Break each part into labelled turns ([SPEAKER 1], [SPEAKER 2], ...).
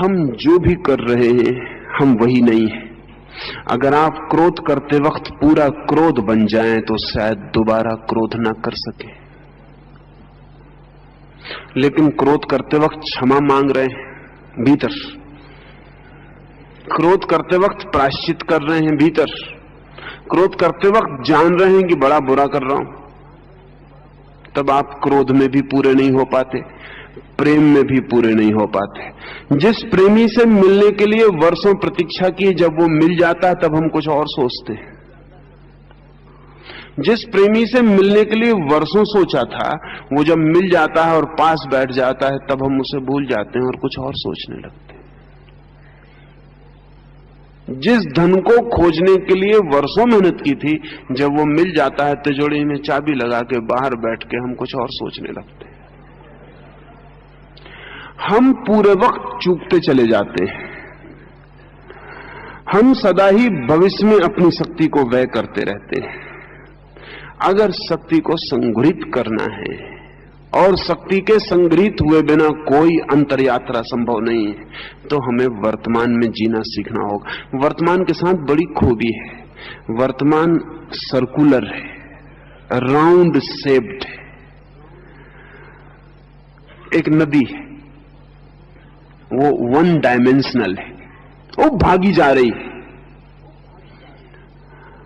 [SPEAKER 1] हम जो भी कर रहे हैं हम वही नहीं है। अगर आप क्रोध करते वक्त पूरा क्रोध बन जाएं तो शायद दोबारा क्रोध ना कर सके, लेकिन क्रोध करते वक्त क्षमा मांग रहे हैं भीतर, क्रोध करते वक्त प्रायश्चित कर रहे हैं भीतर, क्रोध करते वक्त जान रहे हैं कि बड़ा बुरा कर रहा हूं, तब आप क्रोध में भी पूरे नहीं हो पाते, प्रेम में भी पूरे नहीं हो पाते। जिस प्रेमी से मिलने के लिए वर्षों प्रतीक्षा की, जब वो मिल जाता है तब हम कुछ और सोचते हैं। जिस प्रेमी से मिलने के लिए वर्षों सोचा था, वो जब मिल जाता है और पास बैठ जाता है तब हम उसे भूल जाते हैं और कुछ और सोचने लगते हैं। जिस धन को खोजने के लिए वर्षों मेहनत की थी, जब वो मिल जाता है तिजोरी में चाबी लगा के बाहर बैठ के हम कुछ और सोचने लगते हैं। हम पूरे वक्त चूकते चले जाते हैं। हम सदा ही भविष्य में अपनी शक्ति को व्यय करते रहते हैं। अगर शक्ति को संग्रहित करना है, और शक्ति के संग्रहित हुए बिना कोई अंतर यात्रा संभव नहीं है, तो हमें वर्तमान में जीना सीखना होगा। वर्तमान के साथ बड़ी खूबी है, वर्तमान सर्कुलर है, राउंड शेप्ड है। एक नदी है, वो वन डायमेंशनल है, वो भागी जा रही है,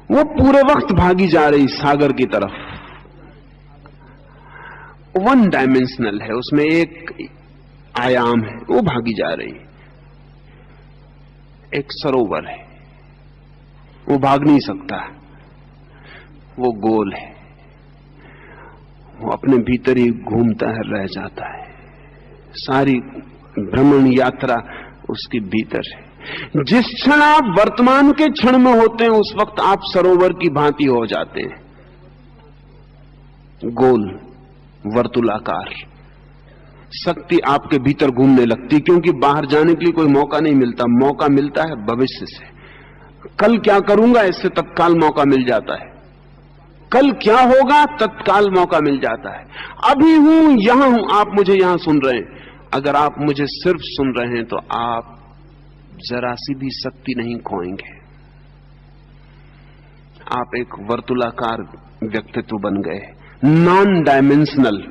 [SPEAKER 1] वो पूरे वक्त भागी जा रही सागर की तरफ। वन डायमेंशनल है, उसमें एक आयाम है, वो भागी जा रही। एक सरोवर है, वो भाग नहीं सकता, वो गोल है, वो अपने भीतर ही घूमता है, रह जाता है। सारी भ्रमण यात्रा उसके भीतर है। जिस क्षण आप वर्तमान के क्षण में होते हैं, उस वक्त आप सरोवर की भांति हो जाते हैं, गोल वर्तुलाकार। शक्ति आपके भीतर घूमने लगती, क्योंकि बाहर जाने के लिए कोई मौका नहीं मिलता। मौका मिलता है भविष्य से। कल क्या करूंगा, इससे तत्काल मौका मिल जाता है। कल क्या होगा, तत्काल मौका मिल जाता है। अभी हूं, यहां हूं, आप मुझे यहां सुन रहे हैं। अगर आप मुझे सिर्फ सुन रहे हैं तो आप जरा सी भी शक्ति नहीं खोएंगे। आप एक वर्तुलाकार व्यक्तित्व बन गए, नॉन डायमेंशनल।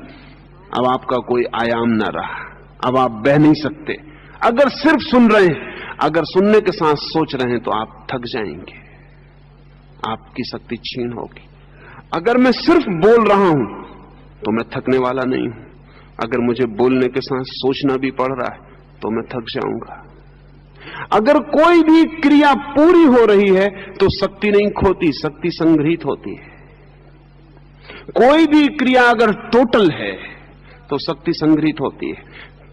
[SPEAKER 1] अब आपका कोई आयाम ना रहा, अब आप बह नहीं सकते। अगर सिर्फ सुन रहे हैं, अगर सुनने के साथ सोच रहे हैं तो आप थक जाएंगे, आपकी शक्ति क्षीण होगी। अगर मैं सिर्फ बोल रहा हूं तो मैं थकने वाला नहीं हूं। अगर मुझे बोलने के साथ सोचना भी पड़ रहा है तो मैं थक जाऊंगा। अगर कोई भी क्रिया पूरी हो रही है तो शक्ति नहीं खोती, शक्ति संग्रहित होती है। कोई भी क्रिया अगर टोटल है तो शक्ति संग्रहित होती है।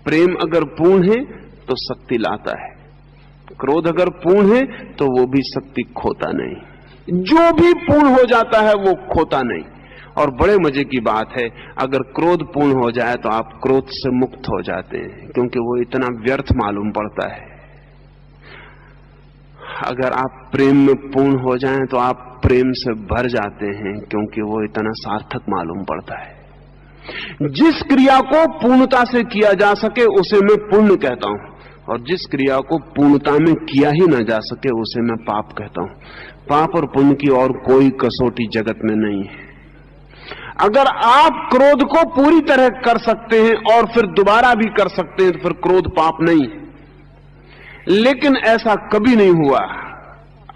[SPEAKER 1] प्रेम अगर पूर्ण है तो शक्ति लाता है, क्रोध अगर पूर्ण है तो वो भी शक्ति खोता नहीं। जो भी पूर्ण हो जाता है वो खोता नहीं। और बड़े मजे की बात है, अगर क्रोध पूर्ण हो जाए तो आप क्रोध से मुक्त हो जाते हैं, क्योंकि वो इतना व्यर्थ मालूम पड़ता है। अगर आप प्रेम में पूर्ण हो जाएं तो आप प्रेम से भर जाते हैं, क्योंकि वो इतना सार्थक मालूम पड़ता है। जिस क्रिया को पूर्णता से किया जा सके उसे मैं पुण्य कहता हूं, और जिस क्रिया को पूर्णता में किया ही ना जा सके उसे मैं पाप कहता हूं। पाप और पुण्य की और कोई कसौटी जगत में नहीं है। अगर आप क्रोध को पूरी तरह कर सकते हैं और फिर दोबारा भी कर सकते हैं तो फिर क्रोध पाप नहीं। लेकिन ऐसा कभी नहीं हुआ।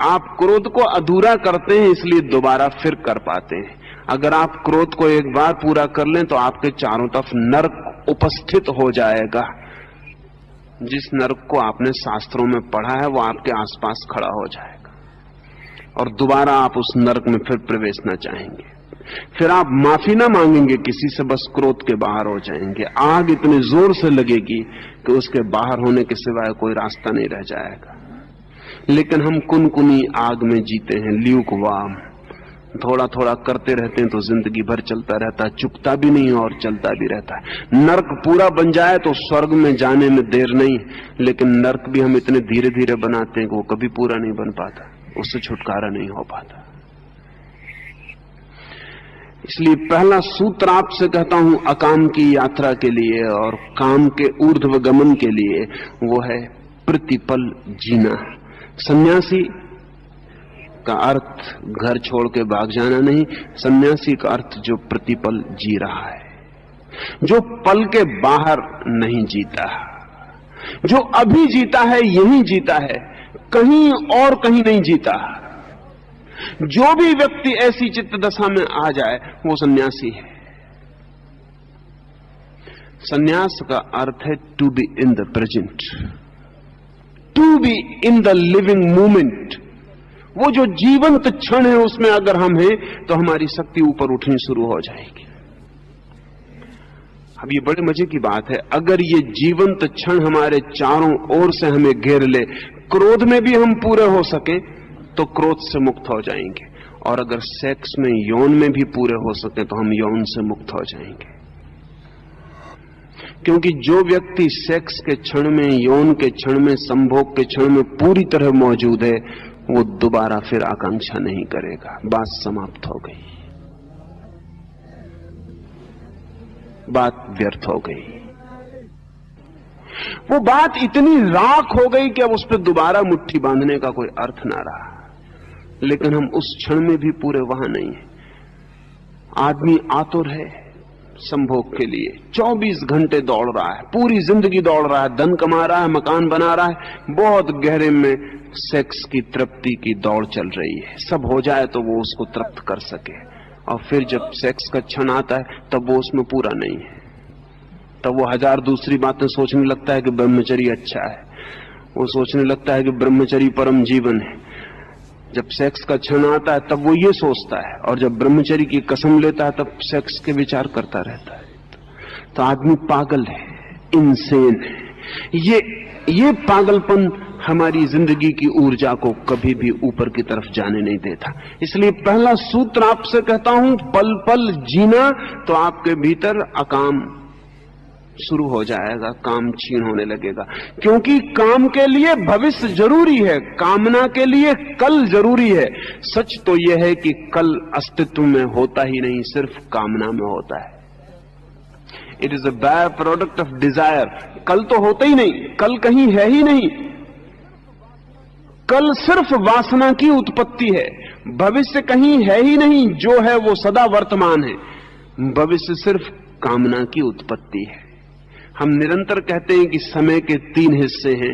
[SPEAKER 1] आप क्रोध को अधूरा करते हैं, इसलिए दोबारा फिर कर पाते हैं। अगर आप क्रोध को एक बार पूरा कर लें तो आपके चारों तरफ नरक उपस्थित हो जाएगा। जिस नरक को आपने शास्त्रों में पढ़ा है वो आपके आसपास खड़ा हो जाएगा, और दोबारा आप उस नरक में फिर प्रवेश न चाहेंगे। फिर आप माफी ना मांगेंगे किसी से, बस क्रोध के बाहर हो जाएंगे। आग इतने जोर से लगेगी कि उसके बाहर होने के सिवाय कोई रास्ता नहीं रह जाएगा। लेकिन हम कुनकुनी आग में जीते हैं, ल्यूकवार्म। थोड़ा थोड़ा करते रहते हैं तो जिंदगी भर चलता रहता है, चुकता भी नहीं और चलता भी रहता है। नरक पूरा बन जाए तो स्वर्ग में जाने में देर नहीं, लेकिन नरक भी हम इतने धीरे धीरे बनाते हैं कि वो कभी पूरा नहीं बन पाता, उससे छुटकारा नहीं हो पाता। इसलिए पहला सूत्र आपसे कहता हूं अकाम की यात्रा के लिए और काम के ऊर्ध्व गमन के लिए, वो है प्रतिपल जीना। सन्यासी का अर्थ घर छोड़ के भाग जाना नहीं, सन्यासी का अर्थ जो प्रतिपल जी रहा है, जो पल के बाहर नहीं जीता, जो अभी जीता है यहीं जीता है, कहीं और कहीं नहीं जीता। जो भी व्यक्ति ऐसी चित्त दशा में आ जाए वो सन्यासी है। सन्यास का अर्थ है to be in the present, to be in the living moment. वो जो जीवंत क्षण है उसमें अगर हम हैं तो हमारी शक्ति ऊपर उठनी शुरू हो जाएगी। अब ये बड़े मजे की बात है, अगर ये जीवंत क्षण हमारे चारों ओर से हमें घेर ले, क्रोध में भी हम पूरे हो सके तो क्रोध से मुक्त हो जाएंगे, और अगर सेक्स में यौन में भी पूरे हो सके तो हम यौन से मुक्त हो जाएंगे। क्योंकि जो व्यक्ति सेक्स के क्षण में, यौन के क्षण में, संभोग के क्षण में पूरी तरह मौजूद है, वो दोबारा फिर आकांक्षा नहीं करेगा। बात समाप्त हो गई, बात व्यर्थ हो गई। वो बात इतनी राख हो गई कि अब उस पर दोबारा मुट्ठी बांधने का कोई अर्थ ना रहा। लेकिन हम उस क्षण में भी पूरे वहां नहीं है। आदमी आतुर है संभोग के लिए, 24 घंटे दौड़ रहा है, पूरी जिंदगी दौड़ रहा है, धन कमा रहा है, मकान बना रहा है, बहुत गहरे में सेक्स की तृप्ति की दौड़ चल रही है। सब हो जाए तो वो उसको तृप्त कर सके, और फिर जब सेक्स का क्षण आता है तब वो उसमें पूरा नहीं है। तब वो हजार दूसरी बातें सोचने लगता है कि ब्रह्मचर्य अच्छा है, वो सोचने लगता है कि ब्रह्मचर्य परम जीवन है। जब सेक्स का क्षण आता है तब वो ये सोचता है, और जब ब्रह्मचर्य की कसम लेता है तब सेक्स के विचार करता रहता है। तो आदमी पागल है, इंसेन है। ये पागलपन हमारी जिंदगी की ऊर्जा को कभी भी ऊपर की तरफ जाने नहीं देता। इसलिए पहला सूत्र आपसे कहता हूं, पल पल जीना, तो आपके भीतर अकाम शुरू हो जाएगा, काम क्षीण होने लगेगा। क्योंकि काम के लिए भविष्य जरूरी है, कामना के लिए कल जरूरी है। सच तो यह है कि कल अस्तित्व में होता ही नहीं, सिर्फ कामना में होता है। It is a by product of desire. कल तो होता ही नहीं, कल कहीं है ही नहीं। कल सिर्फ वासना की उत्पत्ति है, भविष्य कहीं है ही नहीं। जो है वो सदा वर्तमान है, भविष्य सिर्फ कामना की उत्पत्ति है। हम निरंतर कहते हैं कि समय के 3 हिस्से हैं,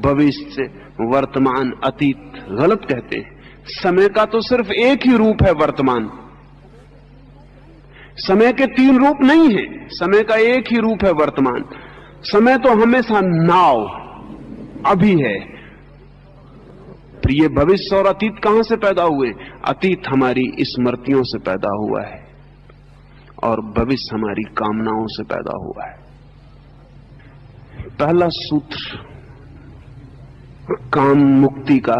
[SPEAKER 1] भविष्य, वर्तमान, अतीत। गलत कहते हैं। समय का तो सिर्फ एक ही रूप है, वर्तमान। समय के 3 रूप नहीं है, समय का एक ही रूप है, वर्तमान। समय तो हमेशा नाव अभी है। ये भविष्य और अतीत कहां से पैदा हुए? अतीत हमारी स्मृतियों से पैदा हुआ है और भविष्य हमारी कामनाओं से पैदा हुआ है। पहला सूत्र काम मुक्ति का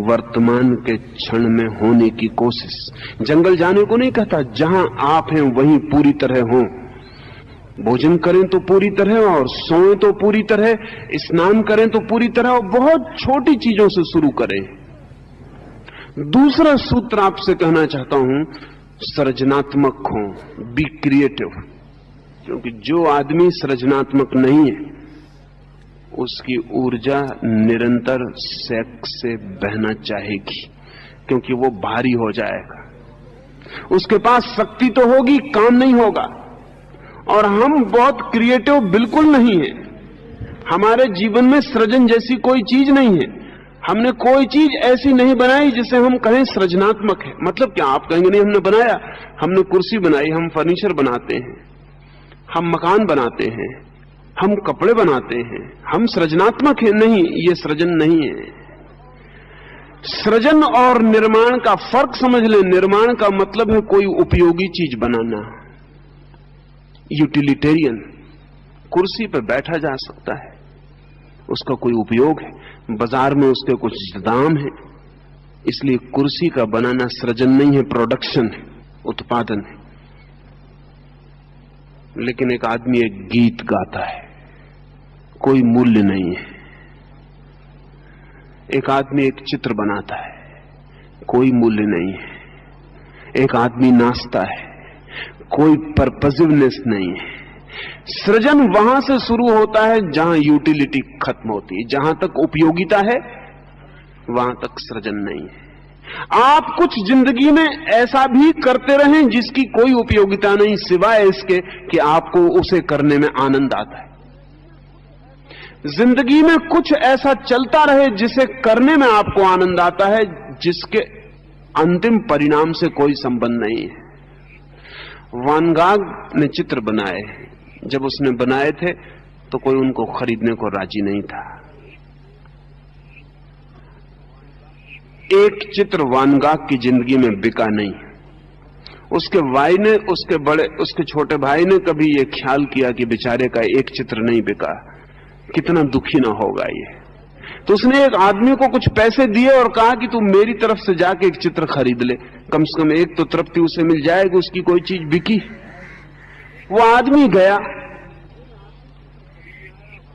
[SPEAKER 1] वर्तमान के क्षण में होने की कोशिश। जंगल जाने को नहीं कहता, जहां आप हैं वहीं पूरी तरह हो। भोजन करें तो पूरी तरह, और सोएं तो पूरी तरह, स्नान करें तो पूरी तरह, और बहुत छोटी चीजों से शुरू करें। दूसरा सूत्र आपसे कहना चाहता हूं, सृजनात्मक हो, बी क्रिएटिव। क्योंकि जो आदमी सृजनात्मक नहीं है उसकी ऊर्जा निरंतर सेक्स से बहना चाहेगी, क्योंकि वो भारी हो जाएगा। उसके पास शक्ति तो होगी, काम नहीं होगा। और हम बहुत क्रिएटिव बिल्कुल नहीं है। हमारे जीवन में सृजन जैसी कोई चीज नहीं है। हमने कोई चीज ऐसी नहीं बनाई जिसे हम कहें सृजनात्मक है। मतलब क्या? आप कहेंगे नहीं हमने बनाया, हमने कुर्सी बनाई, हम फर्नीचर बनाते हैं, हम मकान बनाते हैं, हम कपड़े बनाते हैं, हम सृजनात्मक है? नहीं, ये सृजन नहीं है। सृजन और निर्माण का फर्क समझ लें। निर्माण का मतलब है कोई उपयोगी चीज बनाना, यूटिलिटेरियन। कुर्सी पर बैठा जा सकता है, उसका कोई उपयोग है, बाजार में उसके कुछ दाम है, इसलिए कुर्सी का बनाना सृजन नहीं है, प्रोडक्शन है, उत्पादन है। लेकिन एक आदमी एक गीत गाता है, कोई मूल्य नहीं है। एक आदमी एक चित्र बनाता है, कोई मूल्य नहीं है। एक आदमी नाचता है, कोई पर्पजिवनेस नहीं है। सृजन वहां से शुरू होता है जहां यूटिलिटी खत्म होती है। जहां तक उपयोगिता है वहां तक सृजन नहीं है। आप कुछ जिंदगी में ऐसा भी करते रहें जिसकी कोई उपयोगिता नहीं, सिवाय इसके कि आपको उसे करने में आनंद आता है। जिंदगी में कुछ ऐसा चलता रहे जिसे करने में आपको आनंद आता है, जिसके अंतिम परिणाम से कोई संबंध नहीं है। वान गाग ने चित्र बनाए, जब उसने बनाए थे तो कोई उनको खरीदने को राजी नहीं था। एक चित्र वान गाग की जिंदगी में बिका नहीं। उसके भाई ने, उसके छोटे भाई ने कभी यह ख्याल किया कि बेचारे का एक चित्र नहीं बिका, कितना दुखी ना होगा ये। तो उसने एक आदमी को कुछ पैसे दिए और कहा कि तू मेरी तरफ से जाके एक चित्र खरीद ले, कम से कम एक तो तृप्ति उसे मिल जाएगी, उसकी कोई चीज बिकी। वो आदमी गया,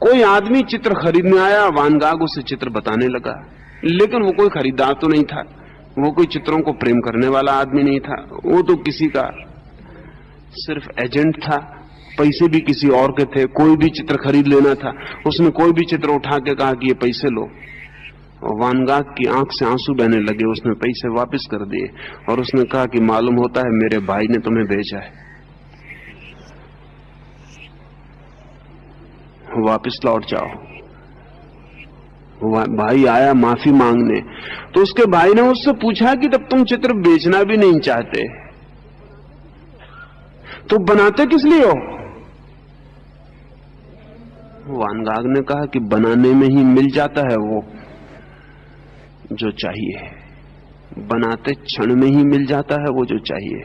[SPEAKER 1] कोई आदमी चित्र खरीदने आया, वान गाग उसे चित्र बताने लगा, लेकिन वो कोई खरीदार तो नहीं था, वो कोई चित्रों को प्रेम करने वाला आदमी नहीं था, वो तो किसी का सिर्फ एजेंट था, पैसे भी किसी और के थे, कोई भी चित्र खरीद लेना था। उसने कोई भी चित्र उठा के कहा कि ये पैसे लो, और वान गाग की आंख से आंसू बहने लगे। उसने पैसे वापस कर दिए और उसने कहा कि मालूम होता है मेरे भाई ने तुम्हें भेजा है, वापस लौट जाओ। भाई आया माफी मांगने, तो उसके भाई ने उससे पूछा कि तब तुम चित्र बेचना भी नहीं चाहते तो बनाते किस लिए हो? वान गाग ने कहा कि बनाने में ही मिल जाता है वो जो चाहिए, बनाते क्षण में ही मिल जाता है वो जो चाहिए।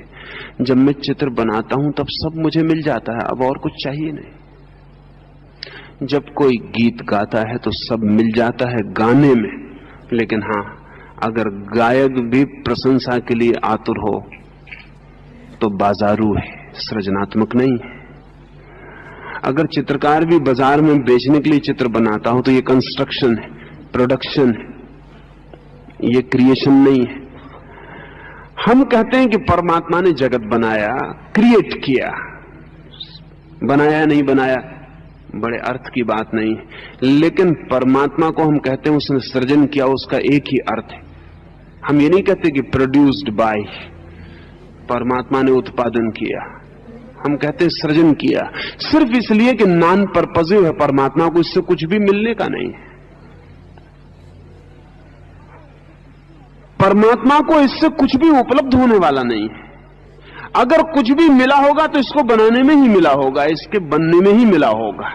[SPEAKER 1] जब मैं चित्र बनाता हूं तब सब मुझे मिल जाता है, अब और कुछ चाहिए नहीं। जब कोई गीत गाता है तो सब मिल जाता है गाने में, लेकिन हां, अगर गायक भी प्रशंसा के लिए आतुर हो तो बाजारू है, सृजनात्मक नहीं है। अगर चित्रकार भी बाजार में बेचने के लिए चित्र बनाता हो तो ये कंस्ट्रक्शन है, प्रोडक्शन है, ये क्रिएशन नहीं है। हम कहते हैं कि परमात्मा ने जगत बनाया, क्रिएट किया, बनाया नहीं बनाया बड़े अर्थ की बात नहीं है, लेकिन परमात्मा को हम कहते हैं उसने सृजन किया, उसका एक ही अर्थ है। हम ये नहीं कहते कि प्रोड्यूस्ड बाय, परमात्मा ने उत्पादन किया, हम कहते हैं सृजन किया, सिर्फ इसलिए कि नॉन परपजिव है, परमात्मा को इससे कुछ भी मिलने का नहीं है। परमात्मा को इससे कुछ भी उपलब्ध होने वाला नहीं है। अगर कुछ भी मिला होगा तो इसको बनाने में ही मिला होगा, इसके बनने में ही मिला होगा,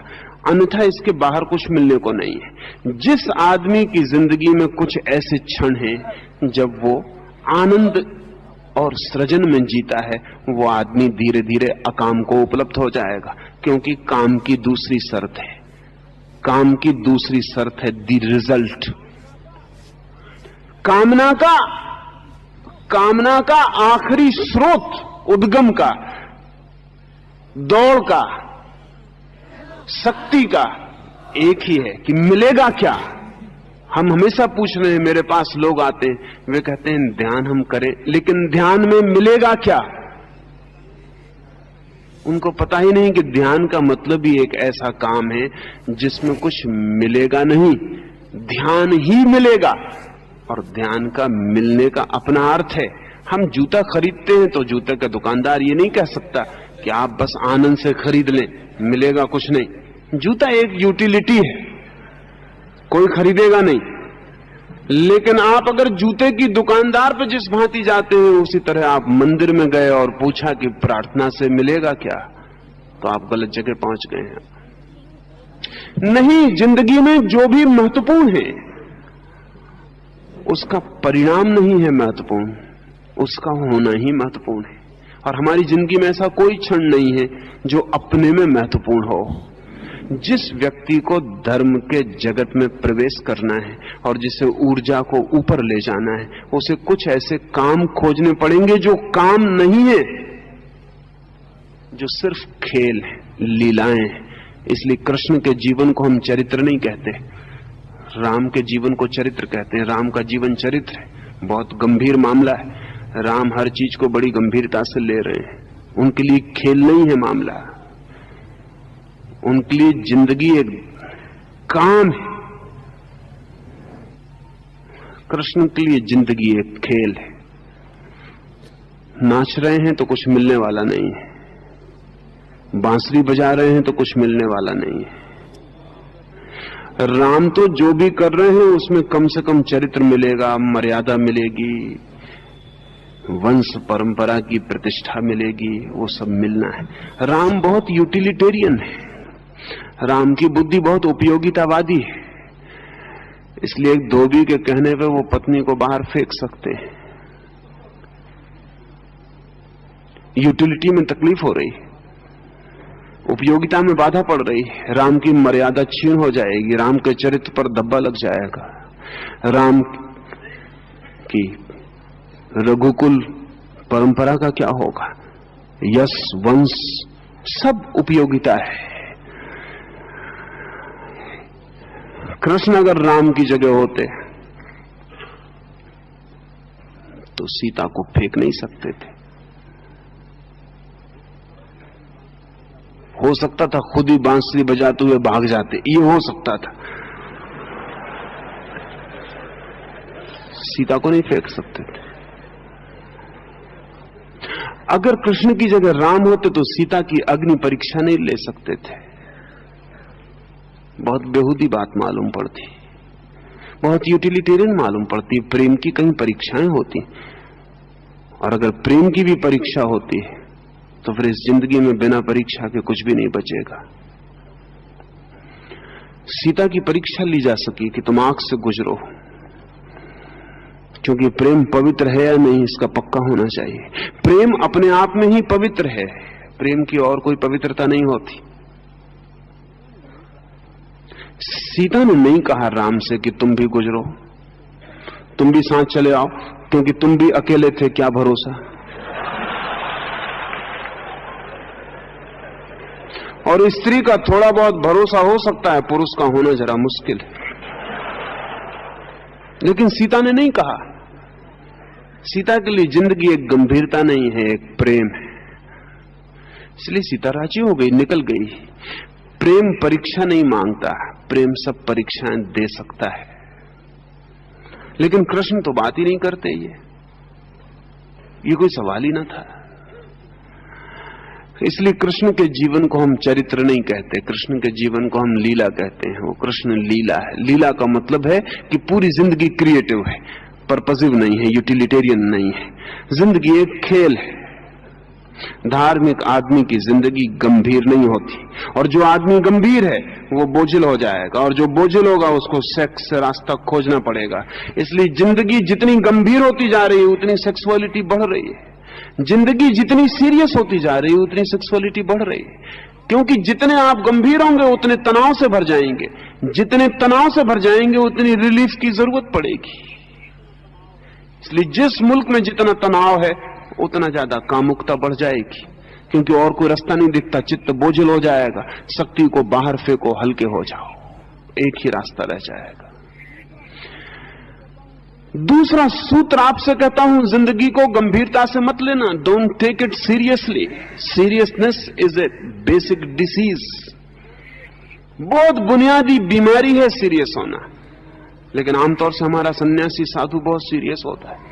[SPEAKER 1] अन्यथा इसके बाहर कुछ मिलने को नहीं है। जिस आदमी की जिंदगी में कुछ ऐसे क्षण हैं जब वो आनंद और सृजन में जीता है, वो आदमी धीरे धीरे अकाम को उपलब्ध हो जाएगा, क्योंकि काम की दूसरी शर्त है, काम की दूसरी शर्त है द रिजल्ट। कामना का आखिरी स्रोत, उद्गम का, दौड़ का, शक्ति का एक ही है कि मिलेगा क्या। हम हमेशा पूछ रहे हैं, मेरे पास लोग आते हैं, वे कहते हैं ध्यान हम करें, लेकिन ध्यान में मिलेगा क्या? उनको पता ही नहीं कि ध्यान का मतलब ही एक ऐसा काम है जिसमें कुछ मिलेगा नहीं, ध्यान ही मिलेगा, और ध्यान का मिलने का अपना अर्थ है। हम जूता खरीदते हैं तो जूते का दुकानदार ये नहीं कह सकता कि आप बस आनंद से खरीद लें, मिलेगा कुछ नहीं। जूता एक यूटिलिटी है, कोई खरीदेगा नहीं। लेकिन आप अगर जूते की दुकानदार पर जिस भांति जाते हैं, उसी तरह आप मंदिर में गए और पूछा कि प्रार्थना से मिलेगा क्या, तो आप गलत जगह पहुंच गए हैं। नहीं, जिंदगी में जो भी महत्वपूर्ण है उसका परिणाम नहीं है महत्वपूर्ण, उसका होना ही महत्वपूर्ण है। और हमारी जिंदगी में ऐसा कोई क्षण नहीं है जो अपने में महत्वपूर्ण हो। जिस व्यक्ति को धर्म के जगत में प्रवेश करना है और जिसे ऊर्जा को ऊपर ले जाना है, उसे कुछ ऐसे काम खोजने पड़ेंगे जो काम नहीं है, जो सिर्फ खेल है, लीलाएं हैं। इसलिए कृष्ण के जीवन को हम चरित्र नहीं कहते, राम के जीवन को चरित्र कहते हैं। राम का जीवन चरित्र है, बहुत गंभीर मामला है। राम हर चीज को बड़ी गंभीरता से ले रहे हैं, उनके लिए खेल नहीं है मामला। उनके लिए जिंदगी एक काम है। कृष्ण के लिए जिंदगी एक खेल है। नाच रहे हैं तो कुछ मिलने वाला नहीं है, बांसुरी बजा रहे हैं तो कुछ मिलने वाला नहीं है। राम तो जो भी कर रहे हैं उसमें कम से कम चरित्र मिलेगा, मर्यादा मिलेगी, वंश परंपरा की प्रतिष्ठा मिलेगी, वो सब मिलना है। राम बहुत यूटिलिटेरियन है, राम की बुद्धि बहुत उपयोगितावादी है, इसलिए एक धोबी के कहने पे वो पत्नी को बाहर फेंक सकते हैं। यूटिलिटी में तकलीफ हो रही है, उपयोगिता में बाधा पड़ रही है, राम की मर्यादा छीन हो जाएगी, राम के चरित्र पर धब्बा लग जाएगा, राम की रघुकुल परंपरा का क्या होगा, यश वंश सब उपयोगिता है। कृष्ण अगर राम की जगह होते तो सीता को फेंक नहीं सकते थे। हो सकता था खुद ही बांसुरी बजाते हुए भाग जाते, ये हो सकता था, सीता को नहीं फेंक सकते थे। अगर कृष्ण की जगह राम होते तो सीता की अग्नि परीक्षा नहीं ले सकते थे। बहुत बेहूदी बात मालूम पड़ती, बहुत यूटिलिटेरियन मालूम पड़ती। प्रेम की कहीं परीक्षाएं होती, और अगर प्रेम की भी परीक्षा होती है तो फिर इस जिंदगी में बिना परीक्षा के कुछ भी नहीं बचेगा। सीता की परीक्षा ली जा सकी कि तुम आंख से गुजरो, क्योंकि प्रेम पवित्र है या नहीं इसका पक्का होना चाहिए। प्रेम अपने आप में ही पवित्र है, प्रेम की और कोई पवित्रता नहीं होती। सीता ने नहीं कहा राम से कि तुम भी गुजरो, तुम भी साथ चले आओ, क्योंकि तुम भी अकेले थे, क्या भरोसा। और स्त्री का थोड़ा बहुत भरोसा हो सकता है, पुरुष का होना जरा मुश्किल है। लेकिन सीता ने नहीं कहा। सीता के लिए जिंदगी एक गंभीरता नहीं है, एक प्रेम है, इसलिए सीता राजी हो गई, निकल गई। प्रेम परीक्षा नहीं मांगता, प्रेम सब परीक्षाएं दे सकता है। लेकिन कृष्ण तो बात ही नहीं करते, ये कोई सवाल ही ना था। इसलिए कृष्ण के जीवन को हम चरित्र नहीं कहते, कृष्ण के जीवन को हम लीला कहते हैं। वो कृष्ण लीला है। लीला का मतलब है कि पूरी जिंदगी क्रिएटिव है, पर्पसिव नहीं है, यूटिलिटेरियन नहीं है। जिंदगी एक खेल है। धार्मिक आदमी की जिंदगी गंभीर नहीं होती, और जो आदमी गंभीर है वो बोझिल हो जाएगा, और जो बोझिल होगा उसको सेक्स से रास्ता खोजना पड़ेगा। इसलिए जिंदगी जितनी गंभीर होती जा रही है उतनी सेक्सुअलिटी बढ़ रही है। जिंदगी जितनी सीरियस होती जा रही है उतनी सेक्सुअलिटी बढ़ रही है, क्योंकि जितने आप गंभीर होंगे उतने तनाव से भर जाएंगे, जितने तनाव से भर जाएंगे उतनी रिलीफ की जरूरत पड़ेगी। इसलिए जिस मुल्क में जितना तनाव है उतना ज्यादा कामुकता बढ़ जाएगी, क्योंकि और कोई रास्ता नहीं दिखता, चित्त बोझिल हो जाएगा। शक्ति को बाहर फेंको, हल्के हो जाओ, एक ही रास्ता रह जाएगा। दूसरा सूत्र आपसे कहता हूं, जिंदगी को गंभीरता से मत लेना। Don't take it seriously. Seriousness is a basic disease. बहुत बुनियादी बीमारी है सीरियस होना, लेकिन आमतौर से हमारा सन्यासी साधु बहुत सीरियस होता है।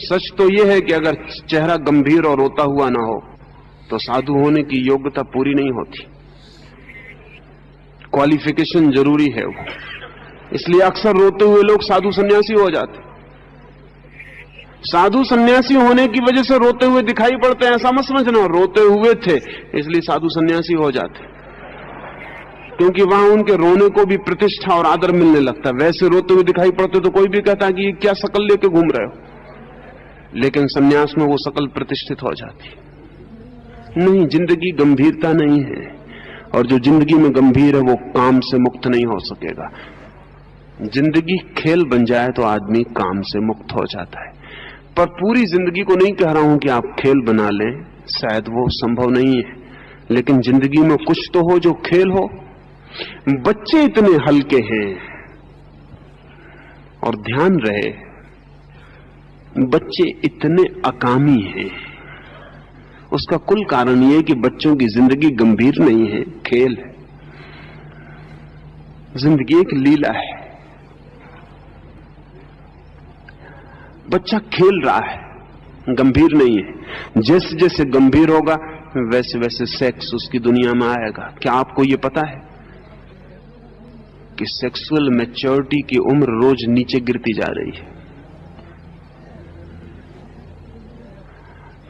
[SPEAKER 1] सच तो यह है कि अगर चेहरा गंभीर और रोता हुआ ना हो तो साधु होने की योग्यता पूरी नहीं होती। क्वालिफिकेशन जरूरी है वो, इसलिए अक्सर रोते हुए लोग साधु सन्यासी हो जाते। साधु सन्यासी होने की वजह से रोते हुए दिखाई पड़ते हैं, ऐसा मत समझना। रोते हुए थे इसलिए साधु सन्यासी हो जाते, क्योंकि वहां उनके रोने को भी प्रतिष्ठा और आदर मिलने लगता। वैसे रोते हुए दिखाई पड़ते तो कोई भी कहता कि क्या शकल लेके घूम रहे हो, लेकिन सन्यास में वो शकल प्रतिष्ठित हो जाती। नहीं, जिंदगी गंभीरता नहीं है, और जो जिंदगी में गंभीर है वो काम से मुक्त नहीं हो सकेगा। जिंदगी खेल बन जाए तो आदमी काम से मुक्त हो जाता है। पर पूरी जिंदगी को नहीं कह रहा हूं कि आप खेल बना लें, शायद वो संभव नहीं है, लेकिन जिंदगी में कुछ तो हो जो खेल हो। बच्चे इतने हल्के हैं, और ध्यान रहे बच्चे इतने अकामी हैं, उसका कुल कारण यह है कि बच्चों की जिंदगी गंभीर नहीं है, खेल है। जिंदगी एक लीला है। बच्चा खेल रहा है, गंभीर नहीं है। जैसे जैसे गंभीर होगा वैसे वैसे सेक्स उसकी दुनिया में आएगा। क्या आपको यह पता है कि सेक्सुअल मैच्योरिटी की उम्र रोज नीचे गिरती जा रही है?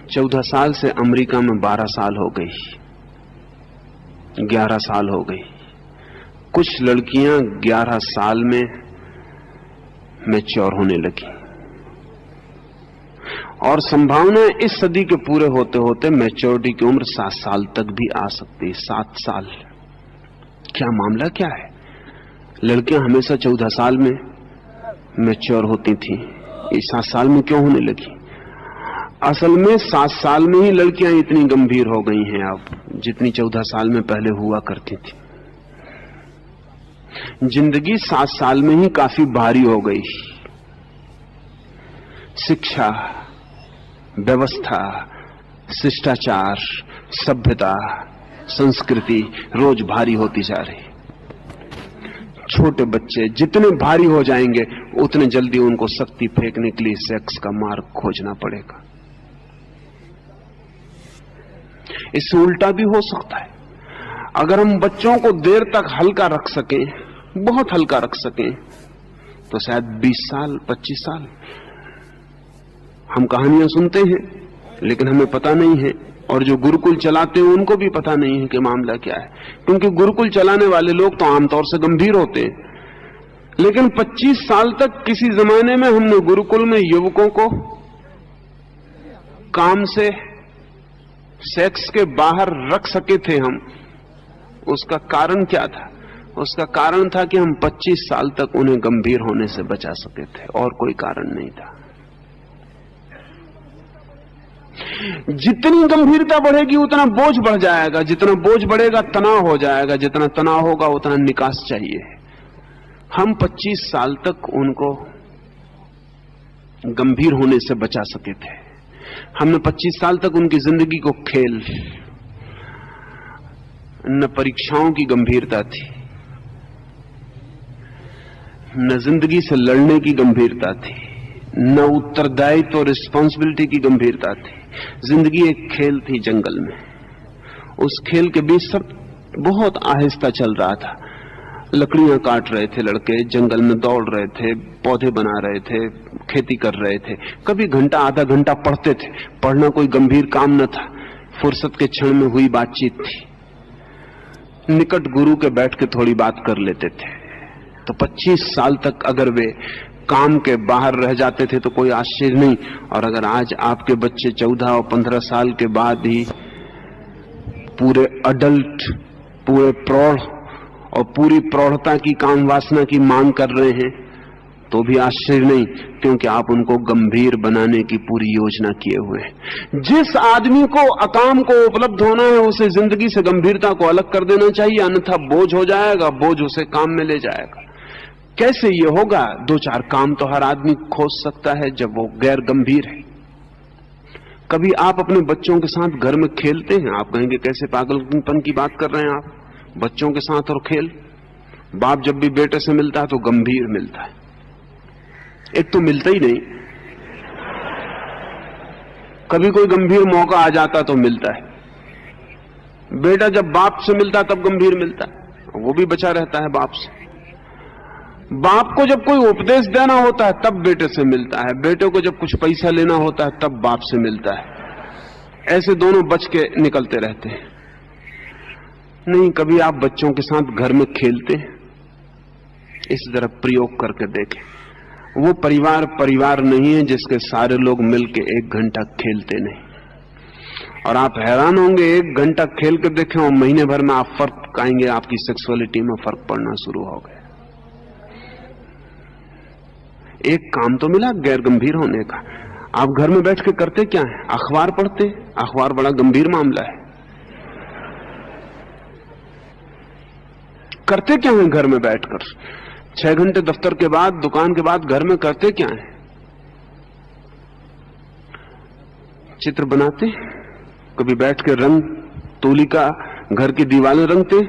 [SPEAKER 1] 14 साल से अमेरिका में 12 साल हो गई, 11 साल हो गई। कुछ लड़कियां 11 साल में मैच्योर होने लगी और संभावना इस सदी के पूरे होते होते मैच्योरिटी की उम्र 7 साल तक भी आ सकती है। 7 साल। क्या मामला क्या है? लड़कियां हमेशा 14 साल में मैच्योर होती थी, इस 7 साल में क्यों होने लगी? असल में 7 साल में ही लड़कियां इतनी गंभीर हो गई हैं अब, जितनी 14 साल में पहले हुआ करती थी। जिंदगी 7 साल में ही काफी भारी हो गई। शिक्षा, व्यवस्था, शिष्टाचार, सभ्यता, संस्कृति रोज भारी होती जा रही। छोटे बच्चे जितने भारी हो जाएंगे उतने जल्दी उनको शक्ति फेंकने के लिए सेक्स का मार्ग खोजना पड़ेगा। इससे उल्टा भी हो सकता है। अगर हम बच्चों को देर तक हल्का रख सकें, बहुत हल्का रख सकें, तो शायद 20 साल 25 साल। हम कहानियां सुनते हैं लेकिन हमें पता नहीं है, और जो गुरुकुल चलाते हैं उनको भी पता नहीं है कि मामला क्या है, क्योंकि गुरुकुल चलाने वाले लोग तो आमतौर से गंभीर होते हैं। लेकिन 25 साल तक किसी जमाने में हमने गुरुकुल में युवकों को काम से, सेक्स के बाहर रख सके थे हम। उसका कारण क्या था? उसका कारण था कि हम 25 साल तक उन्हें गंभीर होने से बचा सके थे, और कोई कारण नहीं था। जितनी गंभीरता बढ़ेगी उतना बोझ बढ़ जाएगा, जितना बोझ बढ़ेगा तनाव हो जाएगा, जितना तनाव होगा उतना निकास चाहिए। हम 25 साल तक उनको गंभीर होने से बचा सके थे। हमने 25 साल तक उनकी जिंदगी को खेल, न परीक्षाओं की गंभीरता थी, न जिंदगी से लड़ने की गंभीरता थी, न उत्तरदायित्व और रिस्पॉन्सिबिलिटी की गंभीरता थी। जिंदगी एक खेल थी जंगल में। उस खेल के बीच सब बहुत आहिस्ता चल रहा था। लकड़ियां काट रहे थे लड़के, जंगल में दौड़ रहे थे, पौधे बना रहे थे, खेती कर रहे थे, कभी घंटा आधा घंटा पढ़ते थे। पढ़ना कोई गंभीर काम न था, फुर्सत के क्षण में हुई बातचीत थी। निकट गुरु के बैठ के थोड़ी बात कर लेते थे। तो 25 साल तक अगर वे काम के बाहर रह जाते थे तो कोई आश्चर्य नहीं। और अगर आज आपके बच्चे 14 और 15 साल के बाद ही पूरे अडल्ट, पूरे प्रौढ़ और पूरी प्रौढ़ता की काम वासना की मांग कर रहे हैं तो भी आश्चर्य नहीं, क्योंकि आप उनको गंभीर बनाने की पूरी योजना किए हुए हैं। जिस आदमी को अकाम को उपलब्ध होना है उसे जिंदगी से गंभीरता को अलग कर देना चाहिए, अन्यथा बोझ हो जाएगा, बोझ उसे काम में ले जाएगा। कैसे ये होगा? 2-4 काम तो हर आदमी खोज सकता है जब वो गैर गंभीर है। कभी आप अपने बच्चों के साथ घर में खेलते हैं? आप कहेंगे कैसे पागलपन की बात कर रहे हैं आप, बच्चों के साथ और खेल। बाप जब भी बेटे से मिलता है तो गंभीर मिलता है। एक तो मिलता ही नहीं, कभी कोई गंभीर मौका आ जाता तो मिलता है। बेटा जब बाप से मिलता तब गंभीर मिलता है, वो भी बचा रहता है बाप से। बाप को जब कोई उपदेश देना होता है तब बेटे से मिलता है, बेटे को जब कुछ पैसा लेना होता है तब बाप से मिलता है। ऐसे दोनों बच के निकलते रहते हैं। नहीं, कभी आप बच्चों के साथ घर में खेलते हैं? इस तरह प्रयोग करके देखें। वो परिवार नहीं है जिसके सारे लोग मिलके 1 घंटा खेलते नहीं। और आप हैरान होंगे, 1 घंटा खेल कर देखें और महीने भर में आप फर्क पाएंगे, आपकी सेक्सुअलिटी में फर्क पड़ना शुरू हो गया। एक काम तो मिला गैर गंभीर होने का। आप घर में बैठ के करते क्या है? अखबार पढ़ते। अखबार बड़ा गंभीर मामला है। करते क्या है घर में बैठकर? 6 घंटे दफ्तर के बाद, दुकान के बाद घर में करते क्या है? चित्र बनाते, कभी बैठ के रंग तूली का घर की दीवारें रंगते।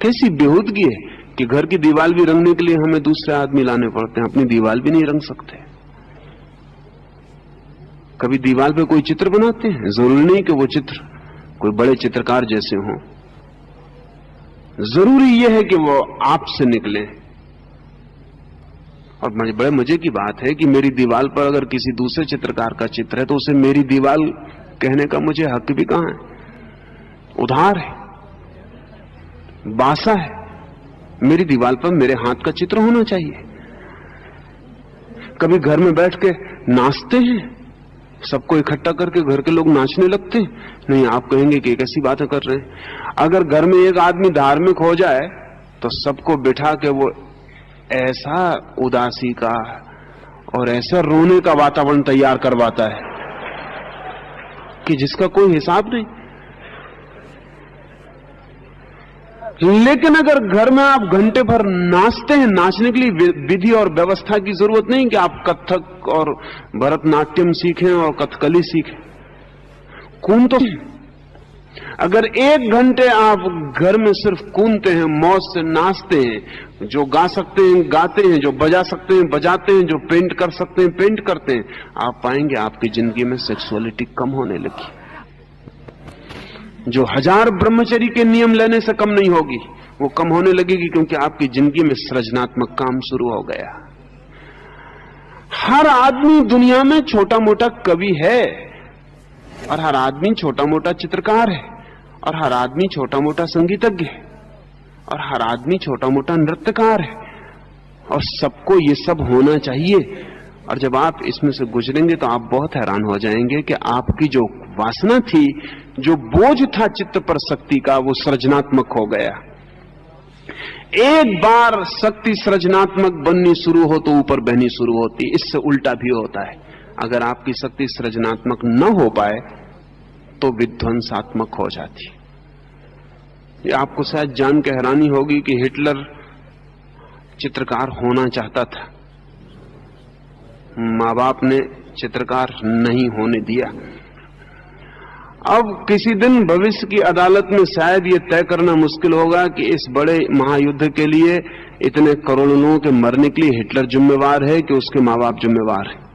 [SPEAKER 1] कैसी बेहूदगी है कि घर की दीवार भी रंगने के लिए हमें दूसरे आदमी लाने पड़ते हैं, अपनी दीवार भी नहीं रंग सकते। कभी दीवार पे कोई चित्र बनाते हैं, जरूरी नहीं कि वो चित्र कोई बड़े चित्रकार जैसे हों, जरूरी यह है कि वो आपसे निकले। और बड़े मजे की बात है कि मेरी दीवार पर अगर किसी दूसरे चित्रकार का चित्र है तो उसे मेरी दीवार कहने का मुझे हक भी कहां है? उधार है, बासा है। मेरी दीवार पर मेरे हाथ का चित्र होना चाहिए। कभी घर में बैठ के नाचते हैं, सबको इकट्ठा करके घर के लोग नाचने लगते हैं। नहीं, आप कहेंगे कि कैसी बातें कर रहे हैं। अगर घर में एक आदमी धार्मिक हो जाए तो सबको बिठा के वो ऐसा उदासी का और ऐसा रोने का वातावरण तैयार करवाता है कि जिसका कोई हिसाब नहीं। लेकिन अगर घर में आप घंटे भर नाचते हैं, नाचने के लिए विधि और व्यवस्था की जरूरत नहीं कि आप कथक और भरतनाट्यम सीखें और कथकली सीखें, कून तो। अगर 1 घंटे आप घर में सिर्फ कूदते हैं, मौज से नाचते हैं, जो गा सकते हैं गाते हैं, जो बजा सकते हैं बजाते हैं, जो पेंट कर सकते हैं पेंट करते हैं, आप पाएंगे आपकी जिंदगी में सेक्सुअलिटी कम होने लगी। जो 1000 ब्रह्मचर्य के नियम लेने से कम नहीं होगी, वो कम होने लगेगी, क्योंकि आपकी जिंदगी में सृजनात्मक काम शुरू हो गया। हर आदमी दुनिया में छोटा मोटा कवि है, और हर आदमी छोटा मोटा चित्रकार है, और हर आदमी छोटा मोटा संगीतज्ञ है, और हर आदमी छोटा मोटा नृत्यकार है, और सबको ये सब होना चाहिए। और जब आप इसमें से गुजरेंगे तो आप बहुत हैरान हो जाएंगे कि आपकी जो वासना थी, जो बोझ था चित्त पर शक्ति का, वो सृजनात्मक हो गया। एक बार शक्ति सृजनात्मक बननी शुरू हो तो ऊपर बहनी शुरू होती। इससे उल्टा भी होता है, अगर आपकी शक्ति सृजनात्मक न हो पाए तो विध्वंसात्मक हो जाती। ये आपको शायद जान के हैरानी होगी कि हिटलर चित्रकार होना चाहता था, मां बाप ने चित्रकार नहीं होने दिया। अब किसी दिन भविष्य की अदालत में शायद ये तय करना मुश्किल होगा कि इस बड़े महायुद्ध के लिए इतने करोड़ों लोगों के मरने के लिए हिटलर जिम्मेवार है कि उसके मां बाप जिम्मेवार है।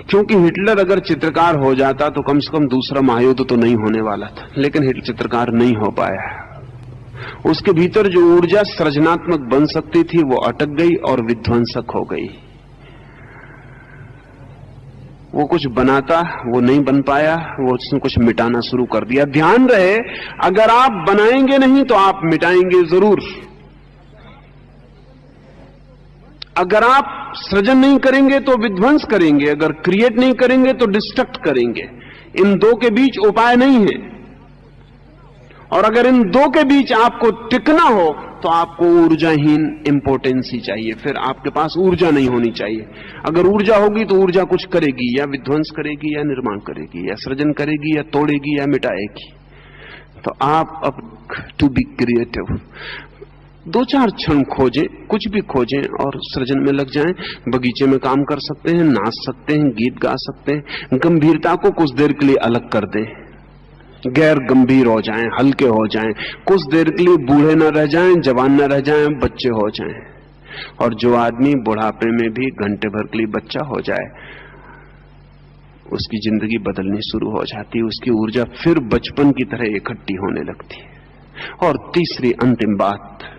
[SPEAKER 1] क्योंकि हिटलर अगर चित्रकार हो जाता तो कम से कम दूसरा महायुद्ध तो नहीं होने वाला था, लेकिन हिटलर चित्रकार नहीं हो पाया। उसके भीतर जो ऊर्जा सृजनात्मक बन सकती थी वो अटक गई और विध्वंसक हो गई। वो कुछ बनाता, वो नहीं बन पाया, वो उसने कुछ मिटाना शुरू कर दिया। ध्यान रहे, अगर आप बनाएंगे नहीं तो आप मिटाएंगे जरूर। अगर आप सृजन नहीं करेंगे तो विध्वंस करेंगे, अगर क्रिएट नहीं करेंगे तो डिस्ट्रक्ट करेंगे। इन दो के बीच उपाय नहीं है। और अगर इन दो के बीच आपको टिकना हो तो आपको ऊर्जाहीन इंपोर्टेंस ही चाहिए। फिर आपके पास ऊर्जा नहीं होनी चाहिए। अगर ऊर्जा होगी तो ऊर्जा कुछ करेगी, या विध्वंस करेगी, या निर्माण करेगी, या सृजन करेगी, या तोड़ेगी, या मिटाएगी। तो आप अब टू बी क्रिएटिव 2-4 क्षण खोजें, कुछ भी खोजें और सृजन में लग जाएं। बगीचे में काम कर सकते हैं, नाच सकते हैं, गीत गा सकते हैं। गंभीरता को कुछ देर के लिए अलग कर दें, गैर गंभीर हो जाएं, हल्के हो जाएं। कुछ देर के लिए बूढ़े न रह जाएं, जवान न रह जाएं, बच्चे हो जाएं। और जो आदमी बुढ़ापे में भी घंटे भर के लिए बच्चा हो जाए, उसकी जिंदगी बदलनी शुरू हो जाती है। उसकी ऊर्जा फिर बचपन की तरह इकट्ठी होने लगती है। और तीसरी अंतिम बात,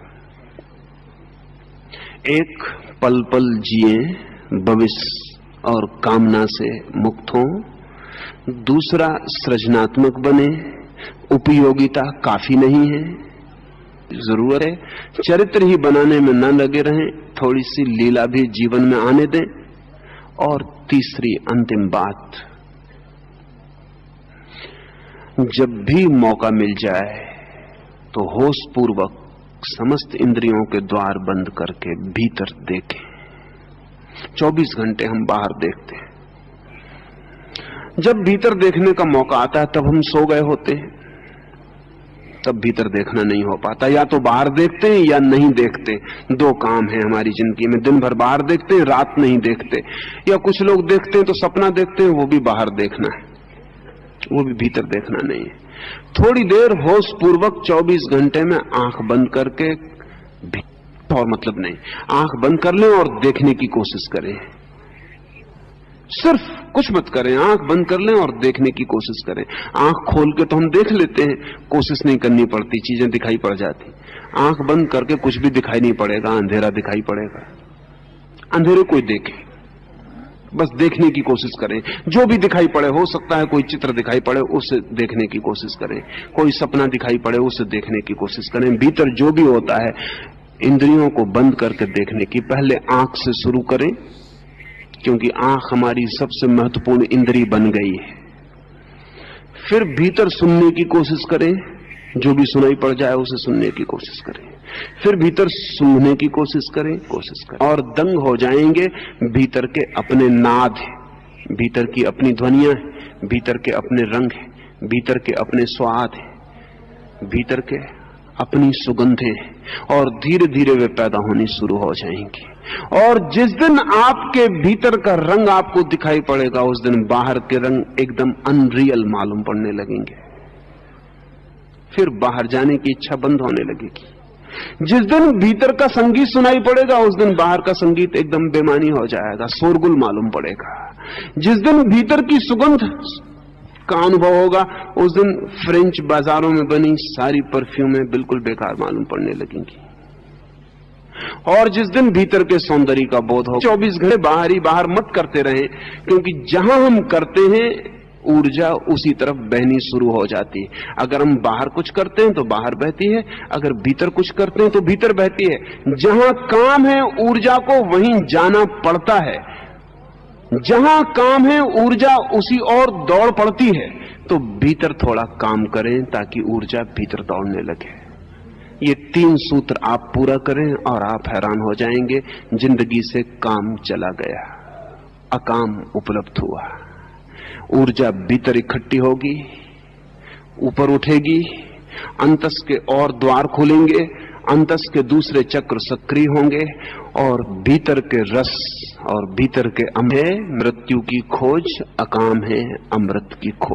[SPEAKER 1] एक पल पल जिए, भविष्य और कामना से मुक्त हो। दूसरा, सृजनात्मक बने। उपयोगिता काफी नहीं है, जरूरत है चरित्र ही बनाने में न लगे रहें, थोड़ी सी लीला भी जीवन में आने दें। और तीसरी अंतिम बात, जब भी मौका मिल जाए तो होश पूर्वक समस्त इंद्रियों के द्वार बंद करके भीतर देखें। 24 घंटे हम बाहर देखते हैं। जब भीतर देखने का मौका आता है तब हम सो गए होते हैं, तब भीतर देखना नहीं हो पाता। या तो बाहर देखते हैं या नहीं देखते। दो काम है हमारी जिंदगी में, दिन भर बाहर देखते हैं, रात नहीं देखते। या कुछ लोग देखते हैं तो सपना देखते हैं, वो भी बाहर देखना है, वो भी भीतर देखना नहीं है। थोड़ी देर होश पूर्वक 24 घंटे में आंख बंद करके, और मतलब नहीं, आंख बंद कर लें और देखने की कोशिश करें। सिर्फ कुछ मत करें, आंख बंद कर लें और देखने की कोशिश करें। आंख खोल के तो हम देख लेते हैं, कोशिश नहीं करनी पड़ती, चीजें दिखाई पड़ जाती। आंख बंद करके कुछ भी दिखाई नहीं पड़ेगा, अंधेरा दिखाई पड़ेगा। अंधेरे कोई देखे, बस देखने की कोशिश करें। जो भी दिखाई पड़े, हो सकता है कोई चित्र दिखाई पड़े, उसे देखने की कोशिश करें। कोई सपना दिखाई पड़े, उसे देखने की कोशिश करें। भीतर जो भी होता है इंद्रियों को बंद करके देखने की। पहले आंख से शुरू करें, क्योंकि आंख हमारी सबसे महत्वपूर्ण इंद्री बन गई है। फिर भीतर सुनने की कोशिश करें, जो भी सुनाई पड़ जाए उसे सुनने की कोशिश करें। फिर भीतर सूंघने की कोशिश करें, और दंग हो जाएंगे। भीतर के अपने नाद है, भीतर की अपनी ध्वनियां है, भीतर के अपने रंग है, भीतर के अपने स्वाद है, भीतर के अपनी सुगंधें हैं, और धीरे धीरे वे पैदा होनी शुरू हो जाएंगी। और जिस दिन आपके भीतर का रंग आपको दिखाई पड़ेगा, उस दिन बाहर के रंग एकदम अनरियल मालूम पड़ने लगेंगे। फिर बाहर जाने की इच्छा बंद होने लगेगी। जिस दिन भीतर का संगीत सुनाई पड़ेगा, उस दिन बाहर का संगीत एकदम बेमानी हो जाएगा, शोरगुल मालूम पड़ेगा। जिस दिन भीतर की सुगंध का अनुभव होगा, उस दिन फ्रेंच बाजारों में बनी सारी परफ्यूमें बिल्कुल बेकार मालूम पड़ने लगेंगी। और जिस दिन भीतर के सौंदर्य का बोध हो, 24 घंटे बाहर ही बाहर मत करते रहें, क्योंकि जहां हम करते हैं ऊर्जा उसी तरफ बहनी शुरू हो जाती है। अगर हम बाहर कुछ करते हैं तो बाहर बहती है, अगर भीतर कुछ करते हैं तो भीतर बहती है। जहां काम है ऊर्जा को वहीं जाना पड़ता है। जहां काम है ऊर्जा उसी ओर दौड़ पड़ती है। तो भीतर थोड़ा काम करें ताकि ऊर्जा भीतर दौड़ने लगे। ये 3 सूत्र आप पूरा करें और आप हैरान हो जाएंगे, जिंदगी से काम चला गया, अकाम उपलब्ध हुआ। ऊर्जा भीतर इकट्ठी होगी, ऊपर उठेगी, अंतस के और द्वार खुलेंगे, अंतस के दूसरे चक्र सक्रिय होंगे, और भीतर के रस और भीतर के अमृत है मृत्यु की खोज, अकाम है अमृत की खोज।